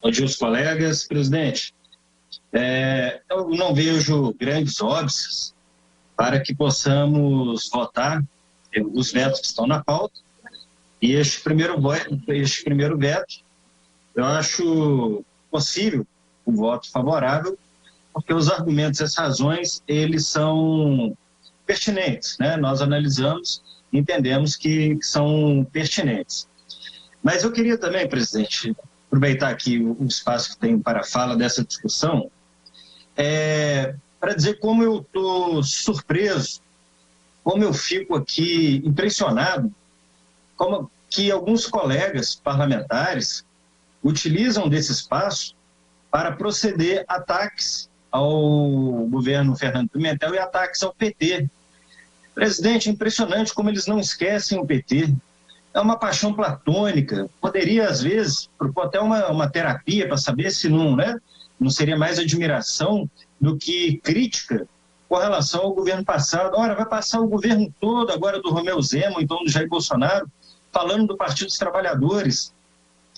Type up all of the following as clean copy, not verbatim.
Bom dia, os colegas. Presidente, eu não vejo grandes óbices para que possamos votar os vetos que estão na pauta. E este primeiro veto, eu acho possível o voto favorável, porque os argumentos e as razões, eles são pertinentes, né? Nós analisamos e entendemos que são pertinentes. Mas eu queria também, presidente, aproveitar aqui o espaço que tem para a fala dessa discussão, para dizer como eu estou surpreso, como eu fico aqui impressionado, como que alguns colegas parlamentares utilizam desse espaço para proceder ataques ao governo Fernando Pimentel e ataques ao PT. Presidente, é impressionante como eles não esquecem o PT. É uma paixão platônica. Poderia, às vezes, propor até uma terapia para saber se não seria mais admiração do que crítica com relação ao governo passado. Ora, vai passar o governo todo agora do Romeu Zema, então do Jair Bolsonaro, falando do Partido dos Trabalhadores.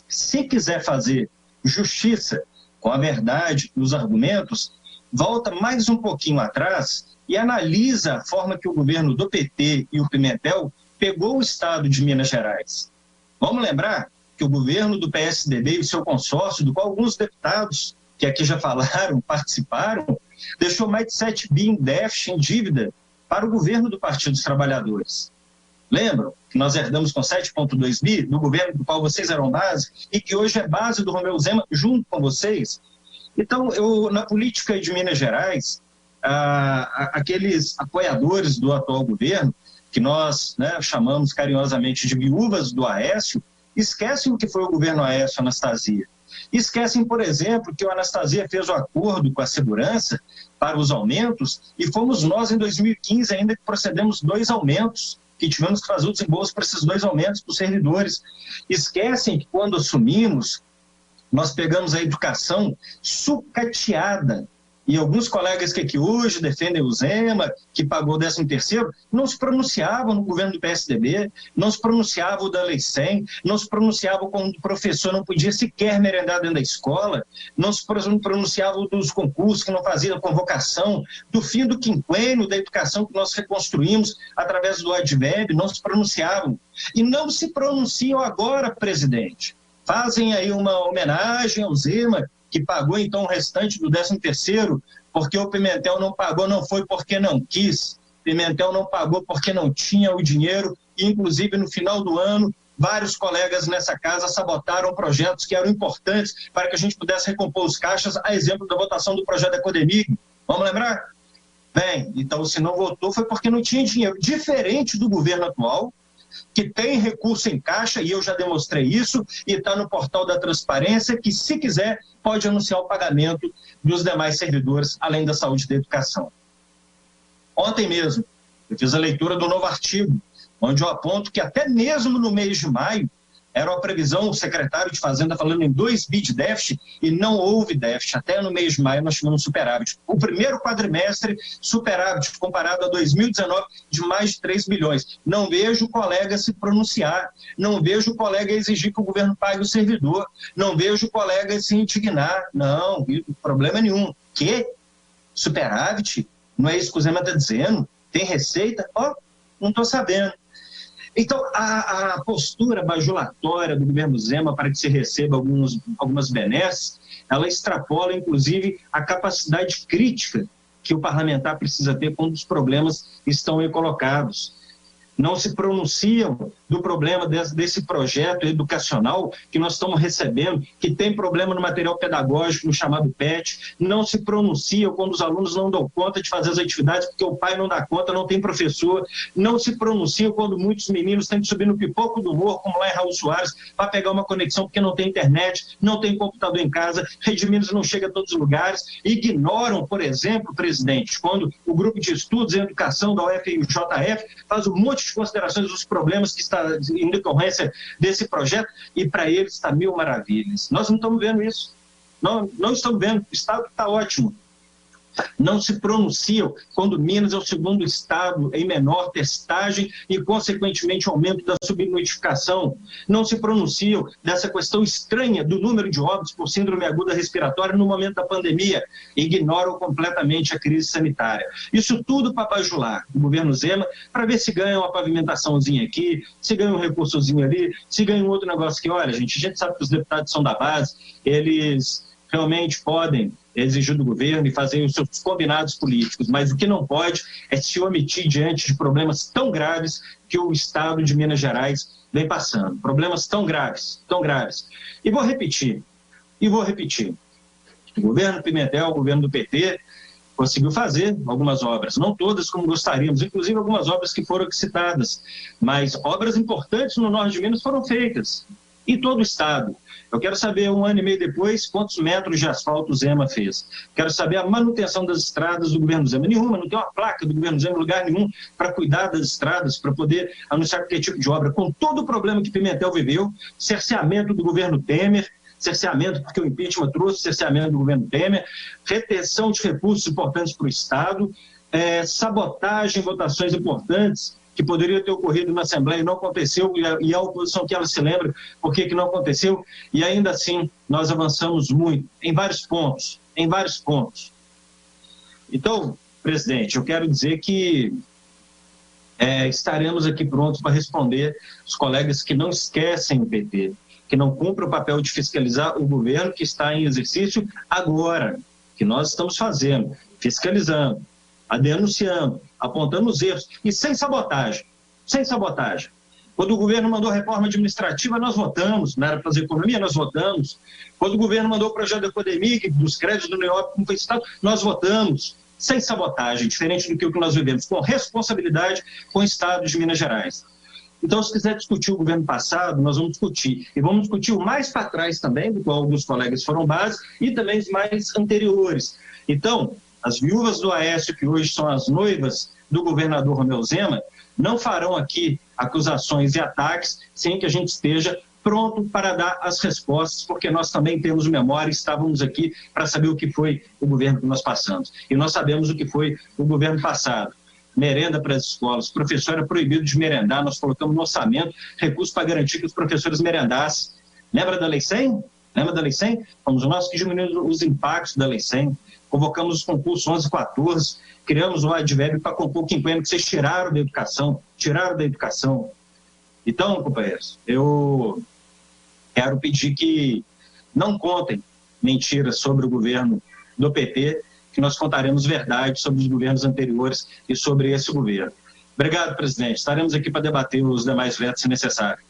Se quiser fazer justiça com a verdade e os argumentos, volta mais um pouquinho atrás e analisa a forma que o governo do PT e o Pimentel pegou o estado de Minas Gerais. Vamos lembrar que o governo do PSDB e o seu consórcio, do qual alguns deputados que aqui já falaram, participaram, deixou mais de 7 bi em déficit, em dívida, para o governo do Partido dos Trabalhadores. Lembram que nós herdamos com 7,2 bi do governo do qual vocês eram base e que hoje é base do Romeu Zema junto com vocês? Então, na política de Minas Gerais, aqueles apoiadores do atual governo, que nós chamamos carinhosamente de viúvas do Aécio, esquecem o que foi o governo Aécio Anastasia. Esquecem, por exemplo, que o Anastasia fez o acordo com a segurança para os aumentos e fomos nós, em 2015, ainda que procedemos 2 aumentos, que tivemos que fazer o desembolso para esses 2 aumentos para os servidores. Esquecem que quando assumimos, nós pegamos a educação sucateada. E alguns colegas que aqui hoje defendem o Zema, que pagou o 13º, não se pronunciavam no governo do PSDB, não se pronunciavam da Lei 100, não se pronunciavam quando o professor não podia sequer merendar dentro da escola, não se pronunciavam dos concursos que não faziam convocação, do fim do quinquênio da educação que nós reconstruímos através do Adveb, não se pronunciavam. E não se pronunciam agora, presidente. Fazem aí uma homenagem ao Zema, que pagou então o restante do 13º, porque o Pimentel não pagou, não foi porque não quis. Pimentel não pagou porque não tinha o dinheiro, e inclusive no final do ano, vários colegas nessa casa sabotaram projetos que eram importantes para que a gente pudesse recompor os caixas, a exemplo da votação do projeto da Codemig. Vamos lembrar? Bem, então se não votou foi porque não tinha dinheiro. Diferente do governo atual, que tem recurso em caixa, e eu já demonstrei isso, e está no portal da transparência, que se quiser pode anunciar o pagamento dos demais servidores, além da saúde e da educação. Ontem mesmo, eu fiz a leitura do novo artigo, onde eu aponto que até mesmo no mês de maio, era uma previsão, o secretário de Fazenda falando em 2 bi de déficit, e não houve déficit. Até no mês de maio nós tivemos superávit. O primeiro quadrimestre, superávit, comparado a 2019, de mais de 3 bilhões. Não vejo o colega se pronunciar, não vejo o colega exigir que o governo pague o servidor, não vejo o colega se indignar. Não, problema nenhum. Que? Superávit? Não é isso que o Zema está dizendo? Tem receita? Não estou sabendo. Então, a postura bajulatória do governo Zema para que se receba algumas benesses, ela extrapola, inclusive, a capacidade crítica que o parlamentar precisa ter quando os problemas estão aí colocados. Não se pronunciam do problema desse projeto educacional que nós estamos recebendo, que tem problema no material pedagógico, no chamado PET. Não se pronunciam quando os alunos não dão conta de fazer as atividades porque o pai não dá conta, não tem professor. Não se pronunciam quando muitos meninos têm que subir no pipoco do morro, como lá em Raul Soares, para pegar uma conexão porque não tem internet, não tem computador em casa, Rede Minas não chega a todos os lugares. Ignoram, por exemplo, presidente, quando o grupo de estudos em educação da UF e o JF faz um monte de considerações dos problemas que está em decorrência desse projeto, e para eles está 1000 maravilhas. Nós não estamos vendo isso. Não estamos vendo. O Estado está ótimo. Não se pronunciam quando Minas é o segundo estado em menor testagem e, consequentemente, aumento da subnotificação. Não se pronunciam dessa questão estranha do número de óbitos por síndrome aguda respiratória no momento da pandemia. Ignoram completamente a crise sanitária. Isso tudo para bajular o governo Zema, para ver se ganha uma pavimentaçãozinha aqui, se ganha um recursozinho ali, se ganha um outro negócio que, olha, a gente sabe que os deputados são da base, eles realmente podem exigir do governo e fazer os seus combinados políticos, mas o que não pode é se omitir diante de problemas tão graves que o estado de Minas Gerais vem passando. Problemas tão graves, tão graves. E vou repetir. O governo Pimentel, o governo do PT, conseguiu fazer algumas obras, não todas como gostaríamos, inclusive algumas obras que foram citadas, mas obras importantes no norte de Minas foram feitas, em todo o estado. Eu quero saber, 1 ano e meio depois, quantos metros de asfalto o Zema fez. Quero saber a manutenção das estradas do governo Zema. Nenhuma, não tem uma placa do governo Zema em lugar nenhum para cuidar das estradas, para poder anunciar qualquer tipo de obra. Com todo o problema que Pimentel viveu, cerceamento do governo Temer, cerceamento porque o impeachment trouxe cerceamento do governo Temer, retenção de recursos importantes para o Estado, sabotagem, votações importantes que poderia ter ocorrido na Assembleia e não aconteceu, e a oposição que ela se lembra por que não aconteceu, e ainda assim nós avançamos muito, em vários pontos. Então, presidente, eu quero dizer que estaremos aqui prontos para responder os colegas que não esquecem o PT, que não cumprem o papel de fiscalizar o governo que está em exercício agora, que nós estamos fazendo, fiscalizando, denunciando, apontando os erros, e sem sabotagem. Quando o governo mandou a reforma administrativa, nós votamos, não era para fazer economia, nós votamos. Quando o governo mandou o projeto da Codemig, dos créditos do NEOP, como foi citado, nós votamos, sem sabotagem, diferente do que o que nós vivemos, com responsabilidade com o Estado de Minas Gerais. Então, se quiser discutir o governo passado, nós vamos discutir. E vamos discutir o mais para trás também, do qual alguns colegas foram base, e também os mais anteriores. Então, as viúvas do Aécio, que hoje são as noivas do governador Romeu Zema, não farão aqui acusações e ataques sem que a gente esteja pronto para dar as respostas, porque nós também temos memória e estávamos aqui para saber o que foi o governo que nós passamos. E nós sabemos o que foi o governo passado. Merenda para as escolas, o professor era proibido de merendar, nós colocamos no orçamento recursos para garantir que os professores merendassem. Lembra da Lei 100? Fomos nós que diminuímos os impactos da Lei 100. Convocamos os concursos 11 e 14, criamos o advérbio para compor o quinquênio que vocês tiraram da educação. Então, companheiros, eu quero pedir que não contem mentiras sobre o governo do PT, que nós contaremos verdade sobre os governos anteriores e sobre esse governo. Obrigado, presidente. Estaremos aqui para debater os demais vetos se necessário.